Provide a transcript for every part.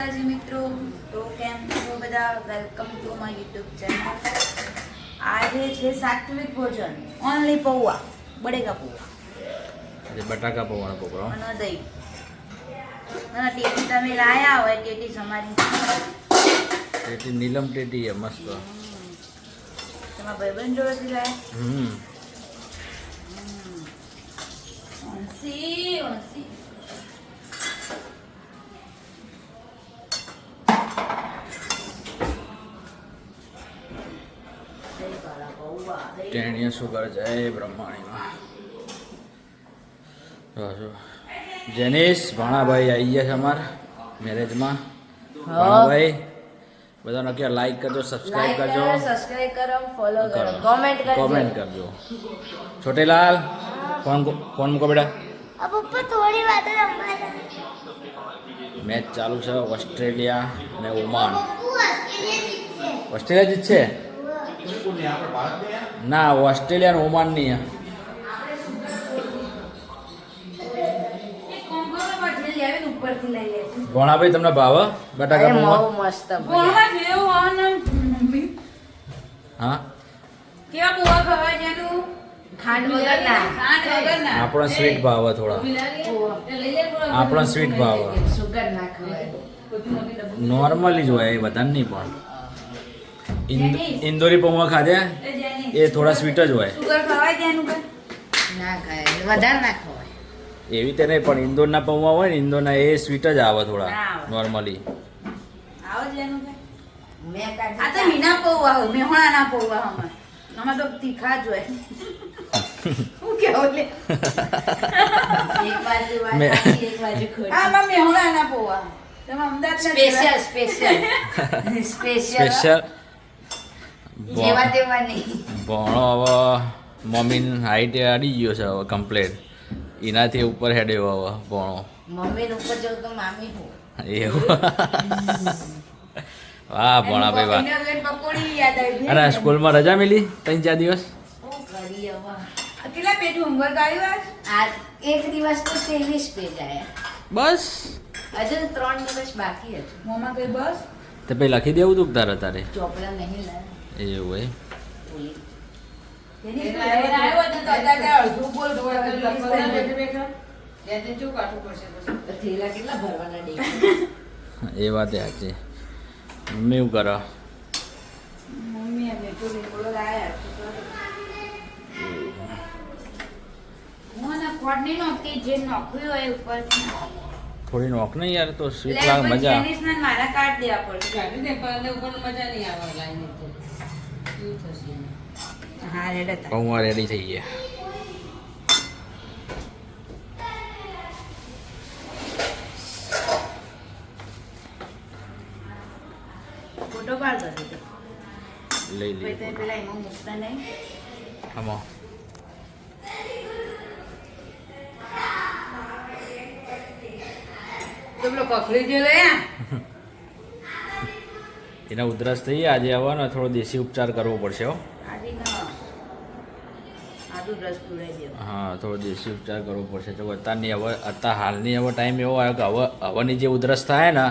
મિત્રો તો કેમ છો બધા welcome to my YouTube channel આજે છે સાત્વિક ભોજન ઓનલી પૌવા બટેકા પૌવા આજે બટાકા પૌવાનો પ્રોગ્રામ અને દહીં અને ટેટી તમે લાયા હોય ટેટી સમારી ટેટી નીલમ ટેટી છે મસ્ત તમારા ભાઈબંધ જોડેથી લાયા ઓનસી ઓનસી ટેણીએ શું કરે છે એ બ્રહ્માણીમાં જેનીશ ભાણાભાઈ આવી ગયા છે અમારા મેરેજમાં ભાણાભાઈ બધાને કે લાઈક કરજો સબસ્ક્રાઇબ કરજો સબસ્ક્રાઇબ કરો ફોલો કરો કોમેન્ટ કરજો કરજો છોટેલાલ ફોન મૂકો બેટા अब पप्पा थोड़ी बात रंभाला મેચ ચાલુ છે ઓસ્ટ્રેલિયા અને ઓમાન ઓસ્ટ્રેલિયા જીતશે ના ઓસ્ટ્રેલિયા અને ઓમાન નહીં ભણાભાઈ તમને ભાવ બટાકા પૌવા મસ્ત હા કેવા પૌવા ખવાય જેનું ખાંડ વગરના આપણો સ્વીટ ભાવ થોડા આપણો સ્વીટ ભાવ સુગર ના ખવાય નોર્મલી જ હોય એ બધાને નહીં પણ ઇન્દોરી પૌવા ખાધે એ થોડા સ્વીટ જ હોય સુગર ખવાય જેનું ના ખાય વધારે ના ખવાય એવી રીતે નહીં પણ ઇન્દોરના પૌવા હોય ને ઇન્દોરના એ સ્વીટ જ આવે થોડા ના આવે. નોર્મલી આવો જેનું આ તો મીના પૌવા હોય મેહોણા ના પૌવા હમણાં આમાં તો તીખા જ હોય હું કેવું લે એક બાજુ મેં- વાટી, એક બાજુ ખોટી. આમાં મેહોણા ના પૌવા તમે અમદાવાદ સ્પેશિયલ સ્પેશિયલ સ્પેશિયલ જેવા તેવા નહીં ભણો હવે મમ્મીને હાઈટ અડી ગયો છે હવે કમ્પ્લેટ એનાથી ઉપર હેડ્યો હવે ભણો મમ્મી ઉપર જવું તો મામી હું એવું વાહ ભણાભાઈ વાહ એને લઈને પકોડી યાદ આવી અને સ્કૂલમાં રજા મિલી 3-4 દિવસ શું કરી હવે કેટલા પેજ હોમવર્ક આવ્યું આજ એક દિવસ તો 23 પેજ આયા બસ હજુ 3 દિવસ બાકી હતું મોમાં કઈ બસ તો પછી લખી દેવું તું તારે તારે ચોપડા નહીં લાયા એવું હોય થેલા કેટલા ભરવાના ડે એ વાત સાચી મમ્મી એવું કરો મમ્મી અમે તો લીમડો લાયા હું ના ખોટ નહીં નોખતી જે નોખ્યું હોય ઉપર થોડી નોક નહીં યાર તો સ્વીટ લાગ મજા મારા કાર્ડ દેવા પડશે હા રેડ હતા પૌવા રેડી થઈ ગયા ફોટો પાડ દો લઈ પછી લઈએ તે પેલા એમાં મૂકતા નહીં આમાં તો પેલો કખડી જે લયા એના ઉધરસ થઈ આજે આવવાનો થોડો દેશી ઉપચાર કરવો પડશે હો આદિ ના આદુ રસ પીવડાવી દેવો હા થોડો દેશી ઉપચાર કરવો પડશે તો અત્યારની અત્યાર હાલની હવે ટાઈમ એવો આવ્યો કે હવાની જે ઉધરસ થાય ને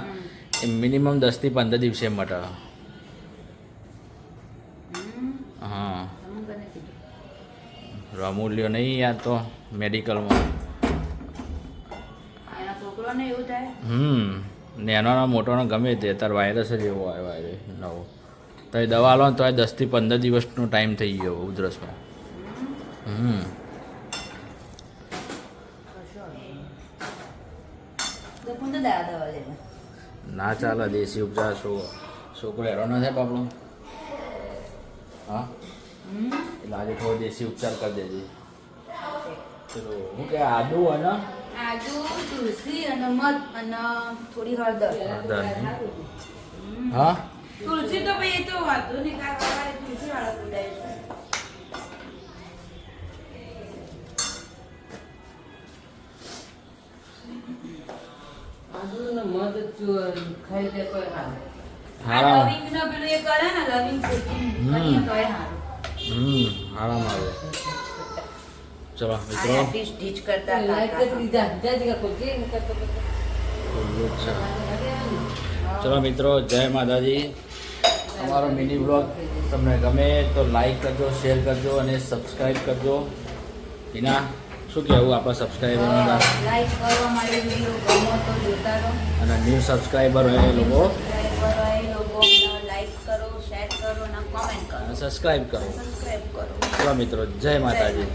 એ મિનિમમ 10 થી 15 દિવસે મટે હા તમે કને કીધું રમૂલ્યો નહીં યાર તો મેડિકલમાં એના છોકરોને એવું થાય નેનોનો મોટોનો ગમે તે અત્યારે વાયરસ જ એવો આવ્યો નવો તો એ દવા લો ને તો 10 થી 15 દિવસનો ટાઈમ થઈ ગયો ઉધરસમાં દખું તો દવા લેવા ના ચાલે દેશી ઉપચાર છોકરો હેરો ના થાય બાપડો હા એટલે આજે થોડો દેશી ઉપચાર કરી દેજે ચલો હું કે આદુ અને આદુ તુલસી અને મધ અને થોડી હળદર હળદર નહીં? હા તુલસી તો ભાઈ એ તો વાંધો નહીં કાકા તુલસી વાળા બોલાય છે હારા લવિંગ નો પેલું એ કરે ને લવિંગ શેકીને કરીએ તોય હારું. આરામ આવે ચલો મિત્રો આ ડીચ કરતા કાકા. ખુલ્લું જ છે ચલો મિત્રો, જય માતાજી. અમારો મિની બ્લોગ તમને ગમે તો લાઈક કરજો, શેર કરજો અને સબસ્ક્રાઈબ કરજો. હિના, શું કહેવું આપણા સબસ્ક્રાઈબરોને? લાઈક કરો, અમારી વિડીયો ગમો તો જોતા રહો. અને ન્યૂ સબસ્ક્રાઈબર હોય એ લોકો લાઈક કરો, શેર કરો અને કોમેન્ટ કરો, સબસ્ક્રાઈબ કરો. સબસ્ક્રાઈબ કરો. ચલો મિત્રો, જય માતાજી.